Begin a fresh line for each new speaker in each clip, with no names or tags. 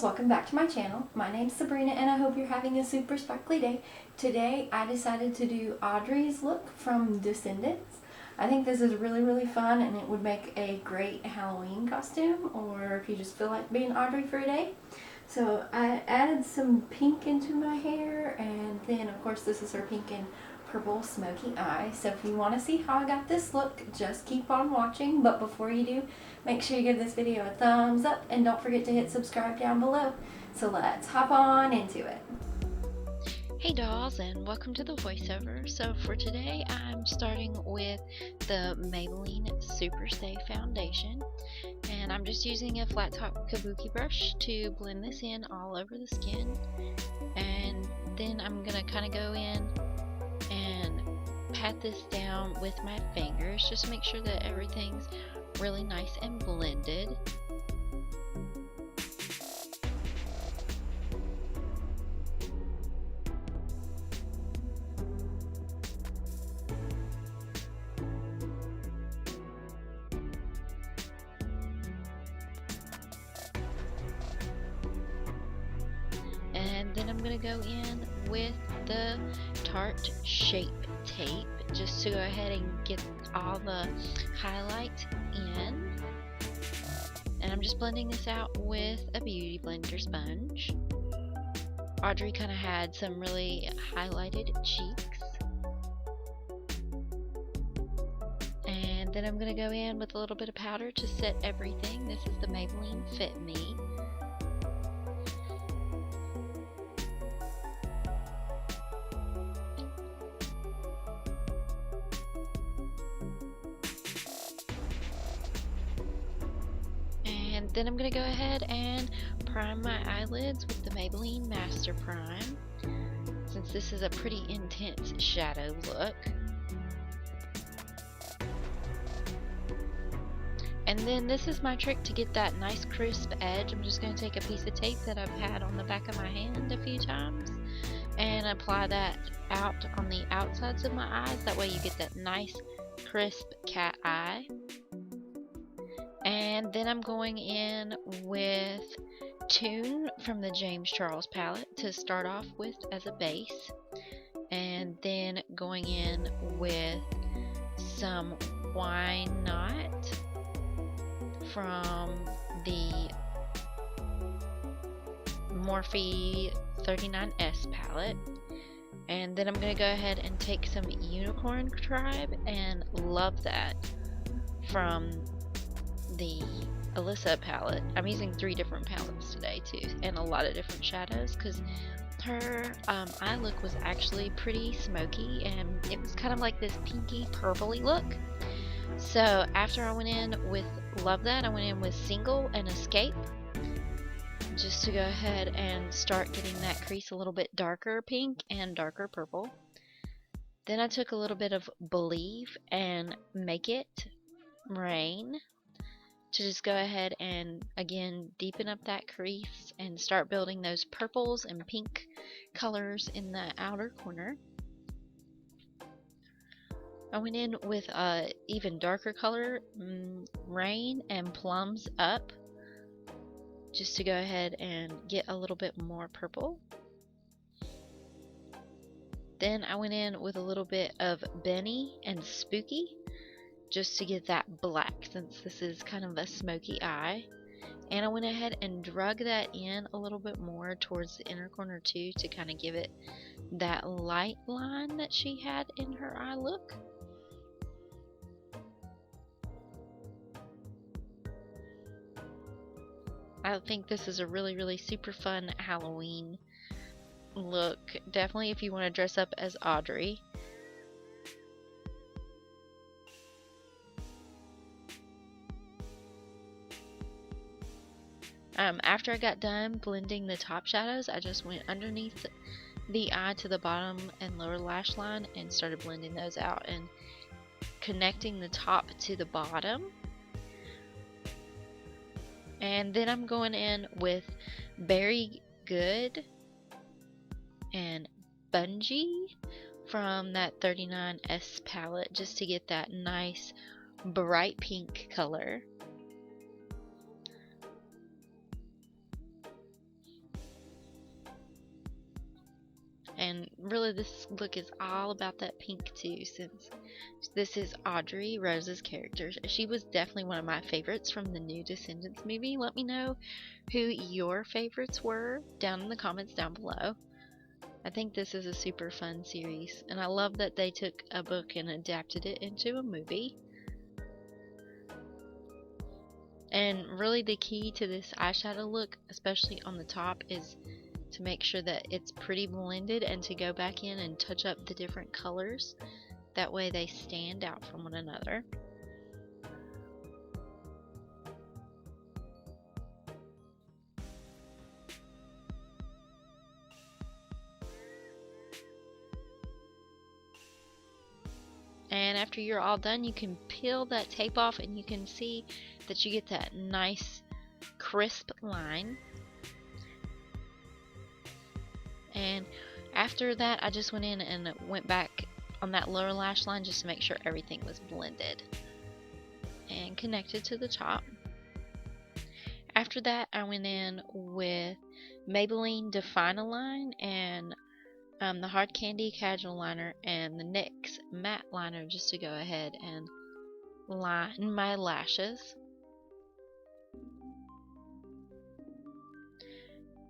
Welcome back to my channel. My name's Sabrina and I hope you're having a super sparkly day. Today I decided to do Audrey's look from Descendants. I think this is really fun and it would make a great Halloween costume, or if you just feel like being Audrey for a day. So I added some pink into my hair, and then of course this is her pink and purple smoky eye. So if you want to see how I got this look, just keep on watching. But before you do, make sure you give this video a thumbs up and don't forget to hit subscribe down below. So let's hop on into it.
Hey dolls, and welcome to the voiceover. So for today I'm starting with the Maybelline Super Stay Foundation, and I'm just using a flat top kabuki brush to blend this in all over the skin. And then I'm gonna kind of go in and pat this down with my fingers just to make sure that everything's really nice and blended. And then I'm going to go in with the Tarte Shape Tape just to go ahead and get all the highlight in. And I'm just blending this out with a beauty blender sponge. Audrey kind of had some really highlighted cheeks. And then I'm going to go in with a little bit of powder to set everything. This is the Maybelline Fit Me. And then I'm going to go ahead and prime my eyelids with the Maybelline Master Prime, since this is a pretty intense shadow look. And then this is my trick to get that nice crisp edge. I'm just going to take a piece of tape that I've had on the back of my hand a few times and apply that out on the outsides of my eyes. That way you get that nice crisp cat eye. And then I'm going in with Tune from the James Charles palette to start off with as a base. And then going in with some Why Not from the Morphe 39S palette. And then I'm going to go ahead and take some Unicorn Tribe and Love That from the Allyssa palette. I'm using 3 different palettes today too, and a lot of different shadows, because her eye look was actually pretty smoky and it was kind of like this pinky purpley look. So after I went in with Love That, I went in with Single and Escape just to go ahead and start getting that crease a little bit darker pink and darker purple. Then I took a little bit of Believe and Make It Rain to just go ahead and again deepen up that crease and start building those purples and pink colors in the outer corner. I went in with a even darker color, Rain and Plums Up, just to go ahead and get a little bit more purple. Then I went in with a little bit of Benny and Spooky, just to get that black, since this is kind of a smoky eye. And I went ahead and drug that in a little bit more towards the inner corner too, to kind of give it that light line that she had in her eye look. I think this is a really, really super fun Halloween look. Definitely if you want to dress up as Audry. After I got done blending the top shadows, I just went underneath the eye to the bottom and lower lash line and started blending those out and connecting the top to the bottom. And then I'm going in with Very Good and Bungee from that 39S palette just to get that nice bright pink color. And really this look is all about that pink too, since this is Audrey Rose's character. She was definitely one of my favorites from the new Descendants movie. Let me know who your favorites were down in the comments down below. I think this is a super fun series, and I love that they took a book and adapted it into a movie. And really the key to this eyeshadow look, especially on the top, is to make sure that it's pretty blended and to go back in and touch up the different colors. That way they stand out from one another. And after you're all done, you can peel that tape off and you can see that you get that nice crisp line. And after that, I just went in and went back on that lower lash line just to make sure everything was blended and connected to the top. After that, I went in with Maybelline Define a Line and the Hard Candy Kajal Liner and the NYX Matte Liner just to go ahead and line my lashes.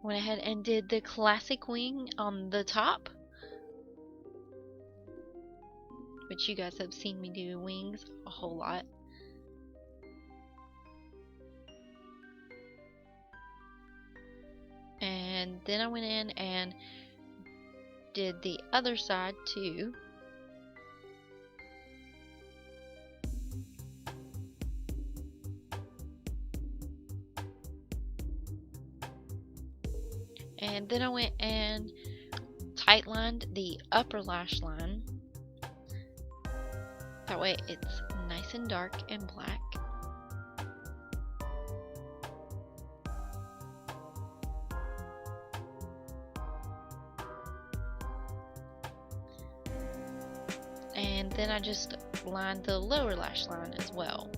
Went ahead and did the classic wing on the top, which you guys have seen me do wings a whole lot. And then I went in and did the other side too. And then I went and tight lined the upper lash line. That way it's nice and dark and black. And then I just lined the lower lash line as well.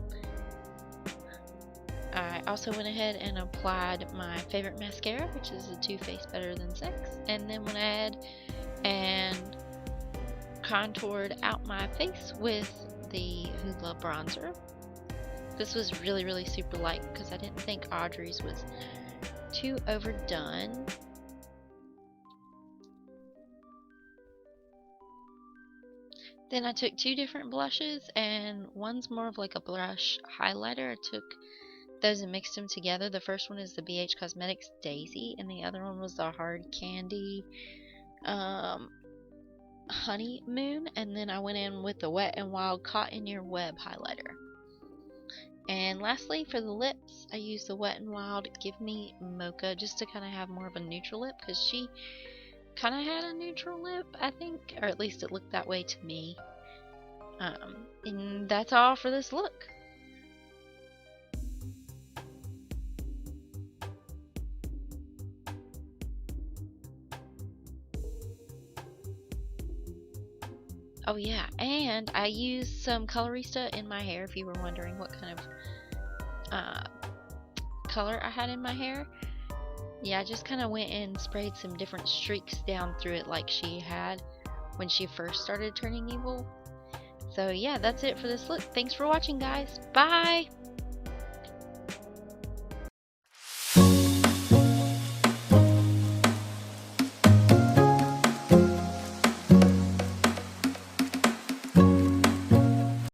I also went ahead and applied my favorite mascara, which is the Too Faced Better Than Sex, and then went ahead and contoured out my face with the Holla Bronzer. This was really, really super light because I didn't think Audrey's was too overdone. Then I took two different blushes, and one's more of like a blush highlighter. I took those and mixed them together. The first one is the BH Cosmetics Daisy, and the other one was the Hard Candy Honeymoon. And then I went in with the Wet n Wild Caught in Your Web highlighter. And lastly, for the lips, I used the Wet n Wild Give Me Mocha just to kind of have more of a neutral lip, because she kind of had a neutral lip, I think, or at least it looked that way to me. And that's all for this look. Oh yeah, and I used some Colorista in my hair, if you were wondering what kind of color I had in my hair. Yeah, I just kind of went and sprayed some different streaks down through it like she had when she first started turning evil. So yeah, that's it for this look. Thanks for watching, guys. Bye!